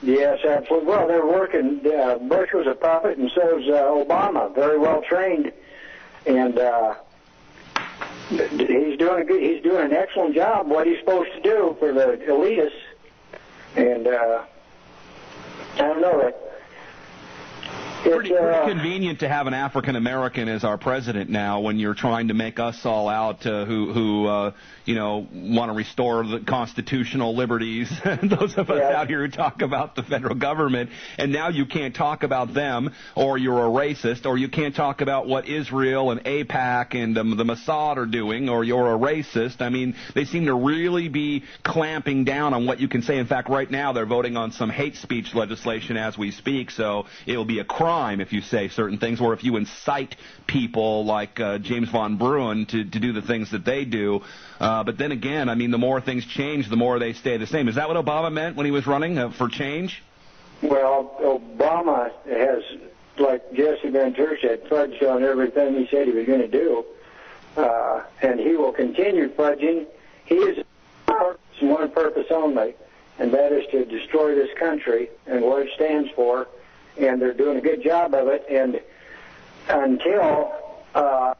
Yes, absolutely. Well, they're working. Bush was a puppet, and so is Obama. Very well trained, and he's doing an excellent job. What he's supposed to do for the elitists, and I don't know. Pretty convenient to have an African American as our president now when you're trying to make us all out who want to restore the constitutional liberties. Those of us out here who talk about the federal government, and now you can't talk about them, or you're a racist, or you can't talk about what Israel and AIPAC and the Mossad are doing, or you're a racist. I mean, they seem to really be clamping down on what you can say. In fact, right now they're voting on some hate speech legislation as we speak, so it will be a crime if you say certain things, or if you incite people like James Von Bruin to do the things that they do. But then again, I mean, the more things change, the more they stay the same. Is that what Obama meant when he was running for change? Well, Obama has, like Jesse Ventura said, fudged on everything he said he was going to do. And he will continue fudging. He is one purpose only, and that is to destroy this country and what it stands for. And they're doing a good job of it. And until, I'm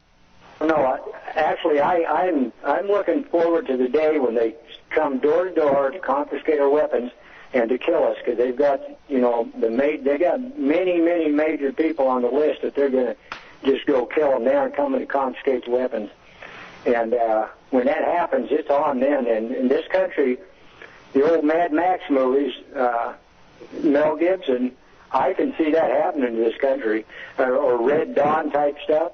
looking forward to the day when they come door to door to confiscate our weapons and to kill us, because they've got, they got many major people on the list that they're going to just go kill them. They aren't coming to confiscate the weapons. And when that happens, it's on then. And in this country, the old Mad Max movies, Mel Gibson, I can see that happening in this country, or Red Dawn type stuff.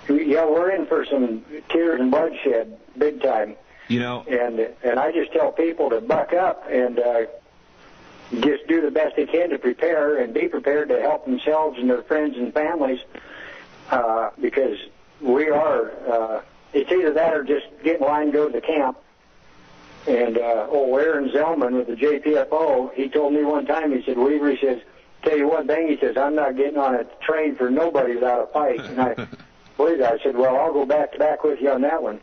We're in for some tears and bloodshed, big time. And I just tell people to buck up and just do the best they can to prepare and be prepared to help themselves and their friends and families, because we are. It's either that or just get in line and go to the camp. And Aaron Zellman with the JPFO, he told me one time, he said, Weaver, he says, tell you one thing, he says, I'm not getting on a train for nobody without a fight. And I believe that. I said, well, I'll go back to back with you on that one.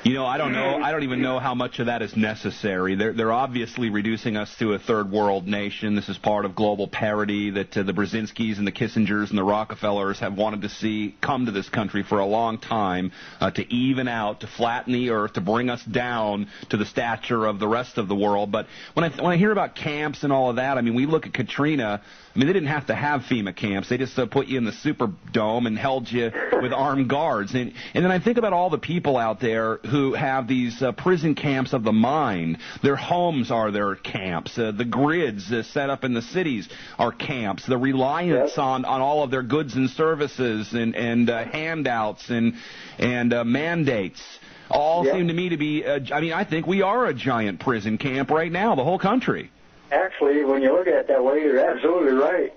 I don't know. I don't even know how much of that is necessary. They're obviously reducing us to a third world nation. This is part of global parity that the Brzezinskis and the Kissingers and the Rockefellers have wanted to see come to this country for a long time, to even out, to flatten the earth, to bring us down to the stature of the rest of the world. But when I hear about camps and all of that, I mean, we look at Katrina. I mean, they didn't have to have FEMA camps. They just put you in the Superdome and held you with armed guards. And then I think about all the people out there who have these prison camps of the mind. Their homes are their camps. The grids set up in the cities are camps. The reliance on all of their goods and services and handouts and mandates all seem to me to be, I think we are a giant prison camp right now, the whole country. Actually, when you look at it that way, you're absolutely right.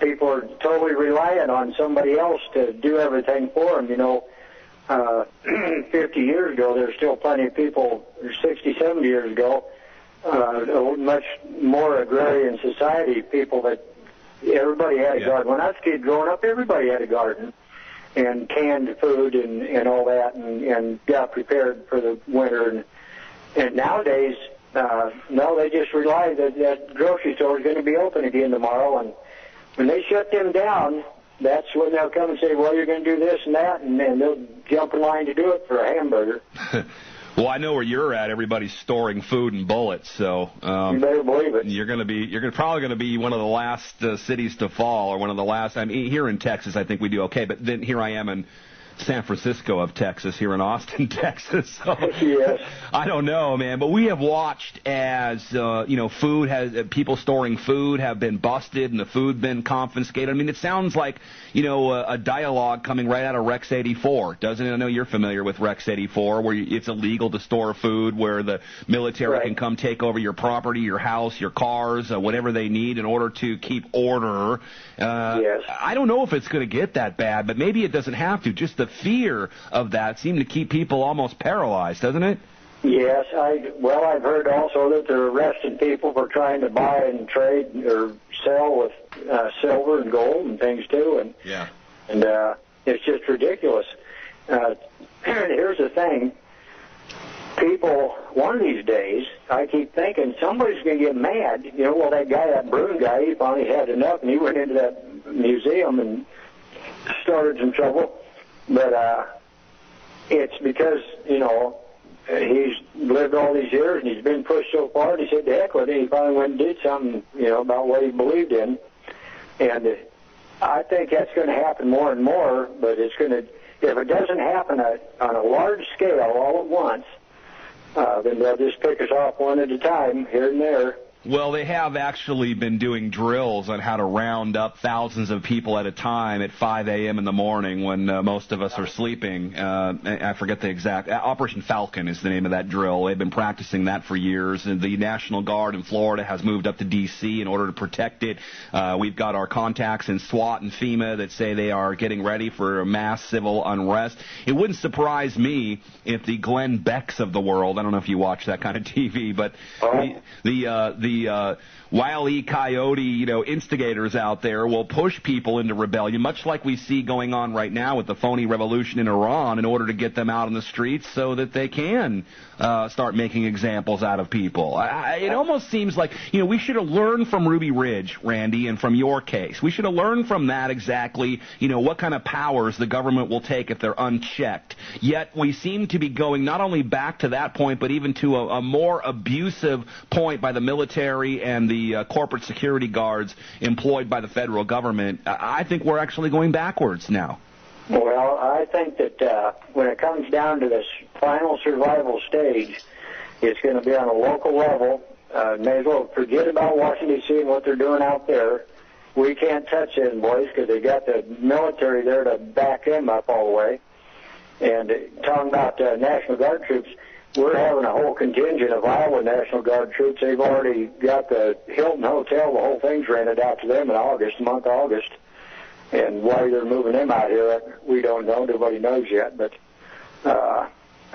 People are totally reliant on somebody else to do everything for them. 50 years ago, there were still plenty of people, or 60, 70 years ago, a much more agrarian society, people that everybody had a garden. When I was a kid growing up, everybody had a garden and canned food and all that and got prepared for the winter. And nowadays, no, they just rely that grocery store is going to be open again tomorrow. And when they shut them down, that's when they'll come and say, well, you're going to do this and that, and they'll jump in line to do it for a hamburger. Well, I know where you're at. Everybody's storing food and bullets, so you better believe it. You're probably going to be one of the last cities to fall, or one of the last. I mean, here in Texas, I think we do okay, but then here I am in San Francisco of Texas, here in Austin, Texas. So, yes. I don't know, man, but we have watched as people storing food have been busted and the food been confiscated. I mean, it sounds like a dialogue coming right out of Rex 84, doesn't it? I know you're familiar with Rex 84, where it's illegal to store food, where the military can come take over your property, your house, your cars, whatever they need in order to keep order. Yes. I don't know if it's going to get that bad, but maybe it doesn't have to. Just the fear of that seemed to keep people almost paralyzed, doesn't it? Yes. I've heard also that they're arresting people for trying to buy and trade or sell with silver and gold and things too. And it's just ridiculous. Here's the thing. people, one of these days, I keep thinking somebody's going to get mad. You know, well, that Bruin guy, he finally had enough, and he went into that museum and started some trouble. But it's because, you know, he's lived all these years, and he's been pushed so far, and he said, to heck with it. He finally went and did something, you know, about what he believed in. And I think that's going to happen more and more, but it's going to, if it doesn't happen on a large scale all at once, then they'll just pick us off one at a time, here and there. Well, they have actually been doing drills on how to round up thousands of people at a time at 5 a.m. in the morning when most of us are sleeping. I forget the exact. Operation Falcon is the name of that drill. They've been practicing that for years. And the National Guard in Florida has moved up to D.C. in order to protect it. We've got our contacts in SWAT and FEMA that say they are getting ready for a mass civil unrest. It wouldn't surprise me if the Glenn Becks of the world, I don't know if you watch that kind of TV, but the Wile E. Coyote, you know, instigators out there will push people into rebellion, much like we see going on right now with the phony revolution in Iran, in order to get them out on the streets so that they can start making examples out of people. It almost seems like, you know, we should have learned from Ruby Ridge, Randy, and from your case. We should have learned from that exactly, you know, what kind of powers the government will take if they're unchecked. Yet we seem to be going not only back to that point, but even to a more abusive point by the military and the corporate security guards employed by the federal government. I think we're actually going backwards now. Well, I think that when it comes down to this final survival stage, it's going to be on a local level. May as well forget about Washington, D.C. and what they're doing out there. We can't touch them, boys, because they got the military there to back them up all the way. And talking about National Guard troops, we're having a whole contingent of Iowa National Guard troops. They've already got the Hilton Hotel. The whole thing's rented out to them in August, month of August. And why they're moving them out here, we don't know. Nobody knows yet. But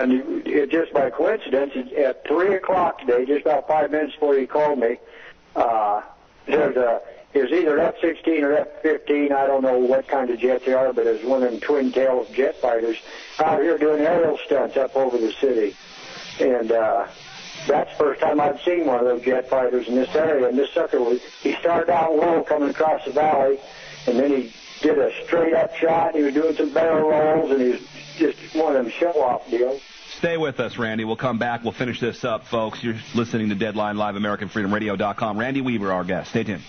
and it just by coincidence, at 3 o'clock today, just about 5 minutes before he called me, there's either F-16 or F-15. I don't know what kind of jets they are, but there's one of them twin-tail jet fighters out here doing aerial stunts up over the city. And that's the first time I've seen one of those jet fighters in this area. And this sucker he started out low coming across the valley, and then he did a straight-up shot. He was doing some barrel rolls, and he was just one of them show-off deals. Stay with us, Randy. We'll come back. We'll finish this up, folks. You're listening to Deadline Live, AmericanFreedomRadio.com. Randy Weaver, our guest. Stay tuned.